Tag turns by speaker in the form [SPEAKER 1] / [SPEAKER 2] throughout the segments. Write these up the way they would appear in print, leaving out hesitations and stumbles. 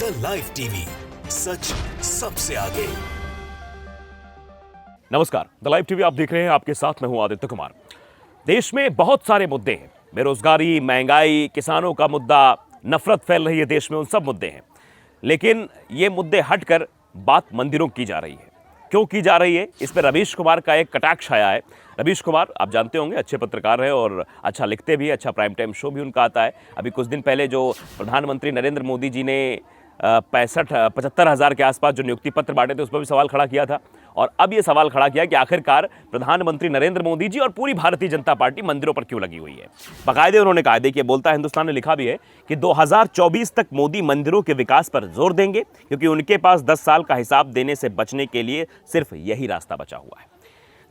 [SPEAKER 1] The live TV, सच सबसे आगे।
[SPEAKER 2] नमस्कार, द लाइव टीवी आप देख रहे हैं। आपके साथ मैं हूं आदित्य कुमार। देश में बहुत सारे मुद्दे हैं, बेरोजगारी, महंगाई, किसानों का मुद्दा, नफरत फैल रही है देश में, उन सब मुद्दे हैं। लेकिन ये मुद्दे हटकर बात मंदिरों की जा रही है। क्यों की जा रही है, इस पर रवीश कुमार का एक कटाक्ष आया है। रवीश कुमार आप जानते होंगे, अच्छे पत्रकार हैं और अच्छा लिखते भी, अच्छा प्राइम टाइम शो भी उनका आता है। अभी कुछ दिन पहले जो प्रधानमंत्री नरेंद्र मोदी जी ने 75,000 के आसपास जो नियुक्ति पत्र बांटे थे, उस पर भी सवाल खड़ा किया था। और अब ये सवाल खड़ा किया कि आखिरकार प्रधानमंत्री नरेंद्र मोदी जी और पूरी भारतीय जनता पार्टी मंदिरों पर क्यों लगी हुई है। बाकायदे उन्होंने कहा, देखिए बोलता हिंदुस्तान ने लिखा भी है कि 2024 तक मोदी मंदिरों के विकास पर जोर देंगे, क्योंकि उनके पास 10 साल का हिसाब देने से बचने के लिए सिर्फ यही रास्ता बचा हुआ है।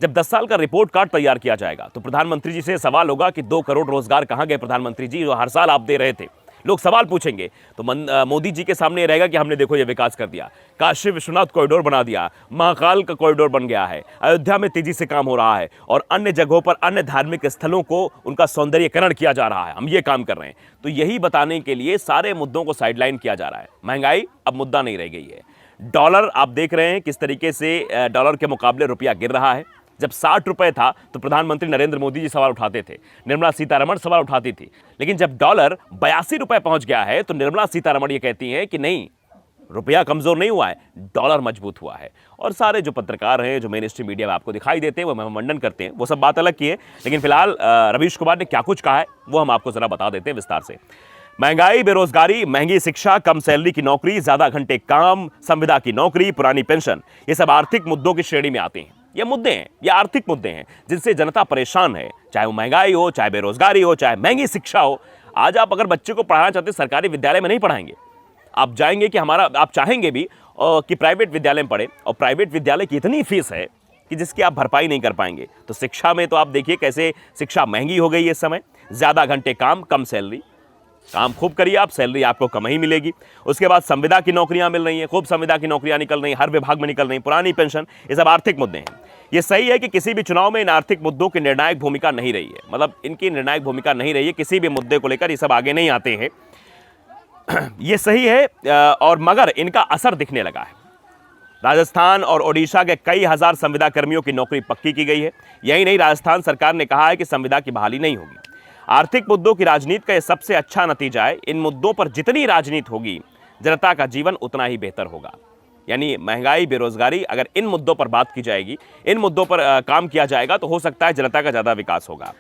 [SPEAKER 2] जब 10 साल का रिपोर्ट कार्ड तैयार किया जाएगा तो प्रधानमंत्री जी से सवाल होगा कि 2 करोड़ रोजगार कहां गए प्रधानमंत्री जी, जो हर साल आप दे रहे थे। लोग सवाल पूछेंगे तो मोदी जी के सामने रहेगा कि हमने देखो ये विकास कर दिया, काशी विश्वनाथ कॉरिडोर बना दिया, महाकाल का कॉरिडोर बन गया है, अयोध्या में तेजी से काम हो रहा है और अन्य जगहों पर अन्य धार्मिक स्थलों को उनका सौंदर्यीकरण किया जा रहा है, हम ये काम कर रहे हैं। तो यही बताने के लिए सारे मुद्दों को साइडलाइन किया जा रहा है। महंगाई अब मुद्दा नहीं रह गई है। डॉलर आप देख रहे हैं किस तरीके से डॉलर के मुकाबले रुपया गिर रहा है। जब 60 रुपए था तो प्रधानमंत्री नरेंद्र मोदी जी सवाल उठाते थे, निर्मला सीतारमण सवाल उठाती थी। लेकिन जब डॉलर 82 रुपए पहुंच गया है तो निर्मला सीतारमण ये कहती हैं कि नहीं, रुपया कमजोर नहीं हुआ है, डॉलर मजबूत हुआ है। और सारे जो पत्रकार हैं, जो मेन स्ट्रीम मीडिया में आपको दिखाई देते हैं, वो मंडन करते हैं, वो सब बात अलग की है। लेकिन फिलहाल रवीश कुमार ने क्या कुछ कहा है वो हम आपको जरा बता देते हैं विस्तार से। महंगाई, बेरोजगारी, महंगी शिक्षा, कम सैलरी की नौकरी, ज्यादा घंटे काम, संविदा की नौकरी, पुरानी पेंशन, ये सब आर्थिक मुद्दों की श्रेणी में आते हैं। ये मुद्दे हैं, ये आर्थिक मुद्दे हैं जिनसे जनता परेशान है, चाहे वो महंगाई हो, चाहे बेरोजगारी हो, चाहे महंगी शिक्षा हो। आज आप अगर बच्चे को पढ़ाना चाहते हैं, सरकारी विद्यालय में नहीं पढ़ाएंगे, आप जाएंगे कि आप चाहेंगे भी कि प्राइवेट विद्यालय में पढ़े, और प्राइवेट विद्यालय की इतनी फीस है कि जिसकी आप भरपाई नहीं कर पाएंगे। तो शिक्षा में तो आप देखिए कैसे शिक्षा महंगी हो गई है इस समय। ज्यादा घंटे काम, कम सैलरी, काम खूब करिए आप, सैलरी आपको कम ही मिलेगी। उसके बाद संविदा की नौकरियां मिल रही हैं, खूब संविदा की नौकरियां निकल रही हैं, हर विभाग में निकल रही हैं, पुरानी पेंशन, ये सब आर्थिक मुद्दे हैं। ये सही है कि किसी भी चुनाव में इन आर्थिक मुद्दों की निर्णायक भूमिका नहीं रही है, मतलब इनकी निर्णायक भूमिका नहीं रही है किसी भी मुद्दे को लेकर, ये सब आगे नहीं आते हैं। ये सही है, और मगर इनका असर दिखने लगा है। राजस्थान और ओडिशा के कई हजार संविदा कर्मियों की नौकरी पक्की की गई है। यही नहीं, राजस्थान सरकार ने कहा है कि संविदा की बहाली नहीं होगी। आर्थिक मुद्दों की राजनीति का यह सबसे अच्छा नतीजा है। इन मुद्दों पर जितनी राजनीति होगी, जनता का जीवन उतना ही बेहतर होगा। यानी महंगाई, बेरोजगारी, अगर इन मुद्दों पर बात की जाएगी, इन मुद्दों पर काम किया जाएगा तो हो सकता है जनता का ज्यादा विकास होगा।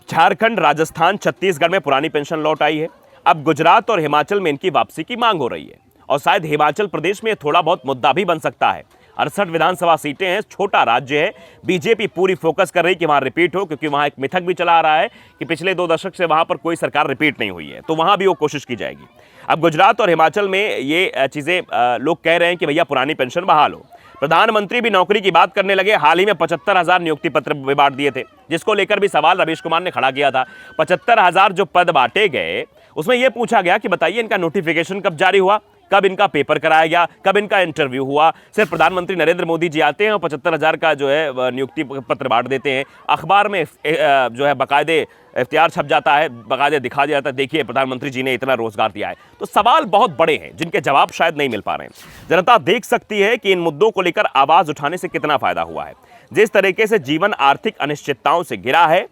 [SPEAKER 2] झारखंड, राजस्थान, छत्तीसगढ़ में पुरानी पेंशन लौट आई है। अब गुजरात और हिमाचल में इनकी वापसी की मांग हो रही है, और शायद हिमाचल प्रदेश में थोड़ा बहुत मुद्दा भी बन सकता है। 68 विधानसभा सीटें हैं, छोटा राज्य है। बीजेपी पूरी फोकस कर रही कि वहां रिपीट हो, क्योंकि वहां एक मिथक भी चला आ रहा है कि पिछले 2 दशक से वहां पर कोई सरकार रिपीट नहीं हुई है, तो वहां भी वो कोशिश की जाएगी। अब गुजरात और हिमाचल में ये चीजें लोग कह रहे हैं कि भैया पुरानी पेंशन बहाल हो। प्रधानमंत्री भी नौकरी की बात करने लगे। हाल ही में 75,000 नियुक्ति पत्र बांट दिए थे, जिसको लेकर भी सवाल रवीश कुमार ने खड़ा किया था। 75,000 जो पद बांटे गए, उसमें यह पूछा गया कि बताइए इनका नोटिफिकेशन कब जारी हुआ, कब इनका पेपर कराया गया, कब इनका इंटरव्यू हुआ। सिर्फ प्रधानमंत्री नरेंद्र मोदी जी आते हैं और 75,000 का जो है नियुक्ति पत्र बांट देते हैं। अखबार में जो है बाकायदे इफ्तिहार छप जाता है, बाकायदे दिखा दिया जाता है, देखिए प्रधानमंत्री जी ने इतना रोजगार दिया है। तो सवाल बहुत बड़े हैं जिनके जवाब शायद नहीं मिल पा रहे हैं। जनता देख सकती है कि इन मुद्दों को लेकर आवाज उठाने से कितना फायदा हुआ है। जिस तरीके से जीवन आर्थिक अनिश्चितताओं से घिरा है,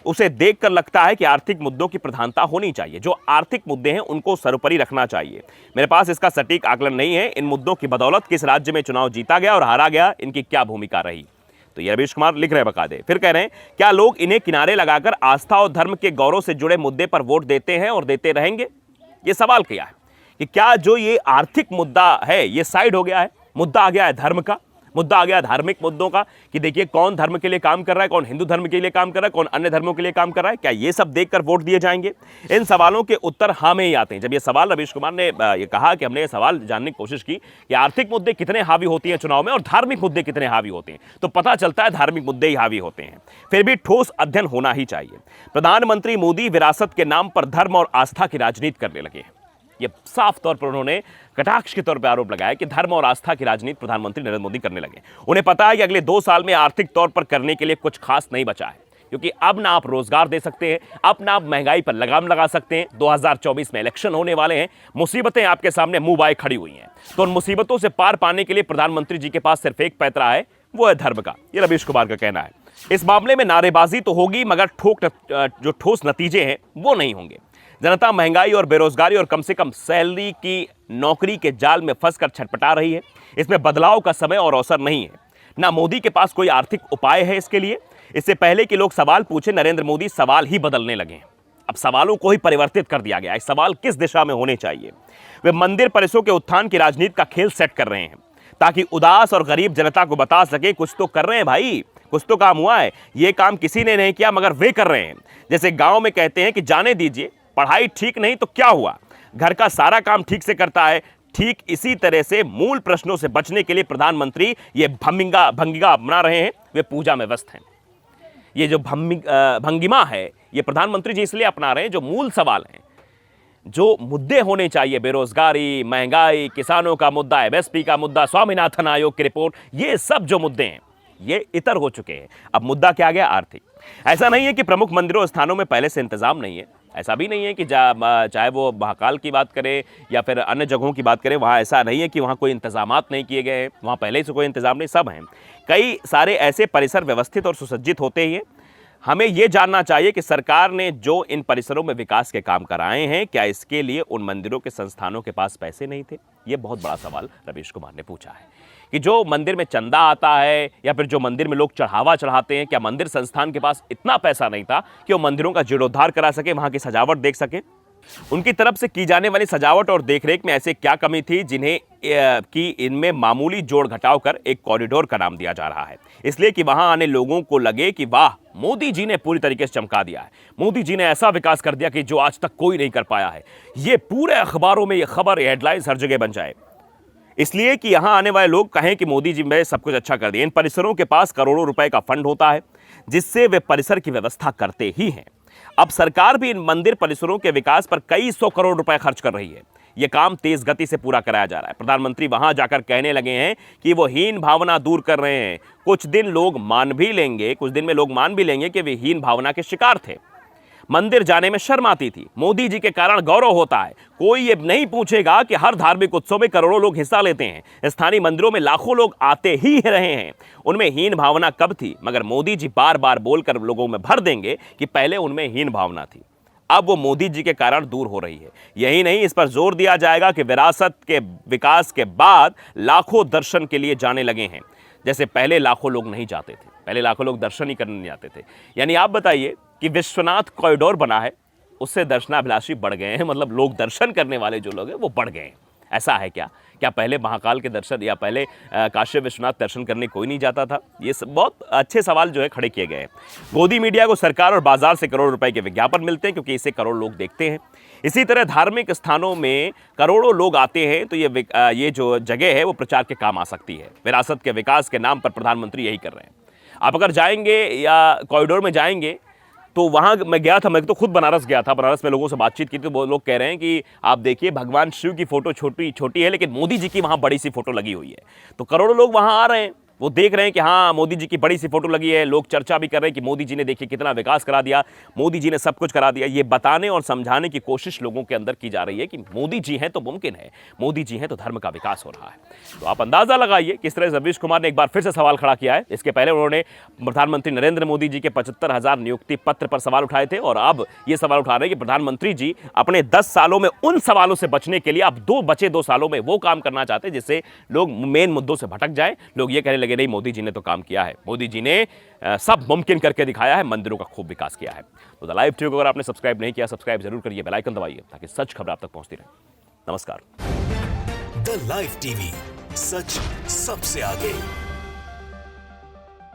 [SPEAKER 2] उसे देखकर लगता है कि आर्थिक मुद्दों की प्रधानता होनी चाहिए। जो आर्थिक मुद्दे हैं उनको सर्वोपरि रखना चाहिए। मेरे पास इसका सटीक आकलन नहीं है, इन मुद्दों की बदौलत किस राज्य में चुनाव जीता गया और हारा गया, इनकी क्या भूमिका रही। तो ये रवीश कुमार लिख रहे हैं बकायदे। फिर कह रहे हैं, क्या लोग इन्हें किनारे लगाकर आस्था और धर्म के गौरव से जुड़े मुद्दे पर वोट देते हैं और देते रहेंगे? ये सवाल किया है कि क्या जो ये आर्थिक मुद्दा है ये साइड हो गया है, मुद्दा आ गया है धर्म का, मुद्दा आ गया धार्मिक मुद्दों का, कि देखिए कौन धर्म के लिए काम कर रहा है, कौन हिंदू धर्म के लिए काम कर रहा है, कौन अन्य धर्मों के लिए काम कर रहा है। क्या ये सब देखकर वोट दिए जाएंगे? इन सवालों के उत्तर हाँ में ही आते हैं। जब ये सवाल रवीश कुमार ने ये कहा कि हमने ये सवाल जानने की कोशिश की कि आर्थिक मुद्दे कितने हावी होती हैं चुनाव में और धार्मिक मुद्दे कितने हावी होते हैं, तो पता चलता है धार्मिक मुद्दे ही हावी होते हैं। फिर भी ठोस अध्ययन होना ही चाहिए। प्रधानमंत्री मोदी विरासत के नाम पर धर्म और आस्था की राजनीति करने लगे हैं। ये साफ तौर पर उन्होंने कटाक्ष के तौर पर आरोप लगाया कि धर्म और आस्था की राजनीति प्रधानमंत्री नरेंद्र मोदी करने लगे। उन्हें पता है कि अगले 2 साल में आर्थिक तौर पर करने के लिए कुछ खास नहीं बचा है, क्योंकि अब ना आप रोजगार दे सकते हैं, अब ना आप महंगाई पर लगाम लगा सकते हैं। 2024 में इलेक्शन होने वाले हैं, मुसीबतें आपके सामने मुंह बाए खड़ी हुई हैं। तो उन मुसीबतों से पार पाने के लिए प्रधानमंत्री जी के पास सिर्फ एक पैतरा है, वो है धर्म का। ये रवीश कुमार का कहना है। इस मामले में नारेबाजी तो होगी, मगर जो ठोस नतीजे हैं वो नहीं होंगे। जनता महंगाई और बेरोजगारी और कम से कम सैलरी की नौकरी के जाल में फंसकर छटपटा रही है। इसमें बदलाव का समय और अवसर नहीं है। ना मोदी के पास कोई आर्थिक उपाय है इसके लिए। इससे पहले कि लोग सवाल पूछे, नरेंद्र मोदी सवाल ही बदलने लगे हैं। अब सवालों को ही परिवर्तित कर दिया गया है। सवाल किस दिशा में होने चाहिए? वे मंदिर परिसरों के उत्थान की राजनीति का खेल सेट कर रहे हैं, ताकि उदास और गरीब जनता को बता सके कुछ तो कर रहे हैं भाई, कुछ तो काम हुआ है। ये काम किसी ने नहीं किया मगर वे कर रहे हैं। जैसे गांव में कहते हैं कि जाने दीजिए, पढ़ाई ठीक नहीं तो क्या हुआ, घर का सारा काम ठीक से करता है। ठीक इसी तरह से मूल प्रश्नों से बचने के लिए प्रधानमंत्री ये भंगिमा अपना रहे हैं। वे पूजा में व्यस्त हैं। ये जो भंगिमा है ये प्रधानमंत्री जी इसलिए अपना रहे हैं, जो मूल सवाल हैं, जो मुद्दे होने चाहिए, बेरोजगारी, महंगाई, किसानों का मुद्दा, एमएसपी का मुद्दा, स्वामीनाथन आयोग की रिपोर्ट, ये सब जो मुद्दे हैं ये इतर हो चुके हैं। अब मुद्दा क्या गया? आर्थिक। ऐसा नहीं है कि प्रमुख मंदिरों स्थानों में पहले से इंतजाम नहीं है। ऐसा भी नहीं है कि चाहे वो महाकाल की बात करें या फिर अन्य जगहों की बात करें, वहाँ ऐसा नहीं है कि वहाँ कोई इंतजामात नहीं किए गए हैं। वहाँ पहले से कोई इंतजाम नहीं, सब हैं। कई सारे ऐसे परिसर व्यवस्थित और सुसज्जित होते ही हैं। हमें ये जानना चाहिए कि सरकार ने जो इन परिसरों में विकास के काम कराए हैं, क्या इसके लिए उन मंदिरों के संस्थानों के पास पैसे नहीं थे? ये बहुत बड़ा सवाल रवीश कुमार ने पूछा है कि जो मंदिर में चंदा आता है या फिर जो मंदिर में लोग चढ़ावा चढ़ाते हैं, क्या मंदिर संस्थान के पास इतना पैसा नहीं था कि वो मंदिरों का जीर्णोद्धार करा सके, वहां की सजावट देख सके? उनकी तरफ से की जाने वाली सजावट और देखरेख में ऐसे क्या कमी थी जिन्हें कि इनमें मामूली जोड़ घटाव कर एक कॉरिडोर का नाम दिया जा रहा है, इसलिए कि वहां आने लोगों को लगे कि वाह, मोदी जी ने पूरी तरीके से चमका दिया है, मोदी जी ने ऐसा विकास कर दिया कि जो आज तक कोई नहीं कर पाया है। ये पूरे अखबारों में ये खबर, हेडलाइंस हर जगह बन जाए, इसलिए कि यहां आने वाले लोग कहें कि मोदी जी ने सब कुछ अच्छा कर दिया। इन परिसरों के पास करोड़ों रुपए का फंड होता है जिससे वे परिसर की व्यवस्था करते ही हैं। अब सरकार भी इन मंदिर परिसरों के विकास पर कई 100 करोड़ रुपए खर्च कर रही है। यह काम तेज गति से पूरा कराया जा रहा है। प्रधानमंत्री वहां जाकर कहने लगे हैं कि वो हीन भावना दूर कर रहे हैं। कुछ दिन में लोग मान भी लेंगे कि वे हीन भावना के शिकार थे। मंदिर जाने में शर्म आती थी, मोदी जी के कारण गौरव होता है। कोई ये नहीं पूछेगा कि हर धार्मिक उत्सव में करोड़ों लोग हिस्सा लेते हैं, स्थानीय मंदिरों में लाखों लोग आते ही रहे हैं। उनमें हीन भावना कब थी? मगर मोदी जी बार बार बोलकर लोगों में भर देंगे कि पहले उनमें हीन भावना थी। अब वो मोदी जी के कारण दूर हो रही है। यही नहीं, इस पर जोर दिया जाएगा कि विरासत के विकास के बाद लाखों दर्शन के लिए जाने लगे हैं, जैसे पहले लाखों लोग नहीं जाते थे। पहले लाखों लोग दर्शन ही करने नहीं जाते थे। यानी आप बताइए कि विश्वनाथ कॉरिडोर बना है, उससे दर्शनाभिलाषी बढ़ गए हैं, मतलब लोग दर्शन करने वाले जो लोग हैं वो बढ़ गए हैं। ऐसा है क्या? क्या पहले महाकाल के दर्शन या पहले काशी विश्वनाथ दर्शन करने कोई नहीं जाता था? ये सब बहुत अच्छे सवाल जो है खड़े किए गए हैं। गोदी मीडिया को सरकार और बाजार से करोड़ों रुपए के विज्ञापन मिलते हैं क्योंकि इसे करोड़ लोग देखते हैं। इसी तरह धार्मिक स्थानों में करोड़ों लोग आते हैं तो ये जो जगह है वो प्रचार के काम आ सकती है। विरासत के विकास के नाम पर प्रधानमंत्री यही कर रहे हैं। आप अगर जाएंगे या कॉरिडोर में जाएंगे तो वहाँ मैं गया था, मैं तो खुद बनारस गया था, बनारस में लोगों से बातचीत की तो वो लोग कह रहे हैं कि आप देखिए भगवान शिव की फोटो छोटी है लेकिन मोदी जी की वहाँ बड़ी सी फोटो लगी हुई है। तो करोड़ों लोग वहाँ आ रहे हैं, वो देख रहे हैं कि हाँ मोदी जी की बड़ी सी फोटो लगी है। लोग चर्चा भी कर रहे हैं कि मोदी जी ने देखिए कितना विकास करा दिया, मोदी जी ने सब कुछ करा दिया। ये बताने और समझाने की कोशिश लोगों के अंदर की जा रही है कि मोदी जी हैं तो मुमकिन है, मोदी जी हैं तो धर्म का विकास हो रहा है। तो आप अंदाजा लगाइए किस तरह रवीश कुमार ने एक बार फिर से सवाल खड़ा किया है। इसके पहले उन्होंने प्रधानमंत्री नरेंद्र मोदी जी के 75,000 नियुक्ति पत्र पर सवाल उठाए थे और अब ये सवाल उठा रहे हैं कि प्रधानमंत्री जी अपने 10 सालों में उन सवालों से बचने के लिए अब बचे 2 सालों में वो काम करना चाहते हैं जिससे लोग मेन मुद्दों से भटक जाए। लोग ये कहने लगे नहीं मोदी जी ने तो काम किया है, मोदी जी ने सब मुमकिन करके दिखाया है, मंदिरों का खूब विकास किया है। तो द लाइव टीवी को अगर आपने सब्सक्राइब नहीं किया, सब्सक्राइब जरूर करिए, बेल आइकन दबाइए ताकि सच खबर आप तक पहुंचती रहे। नमस्कार।
[SPEAKER 1] द लाइव टीवी, सच सबसे आगे।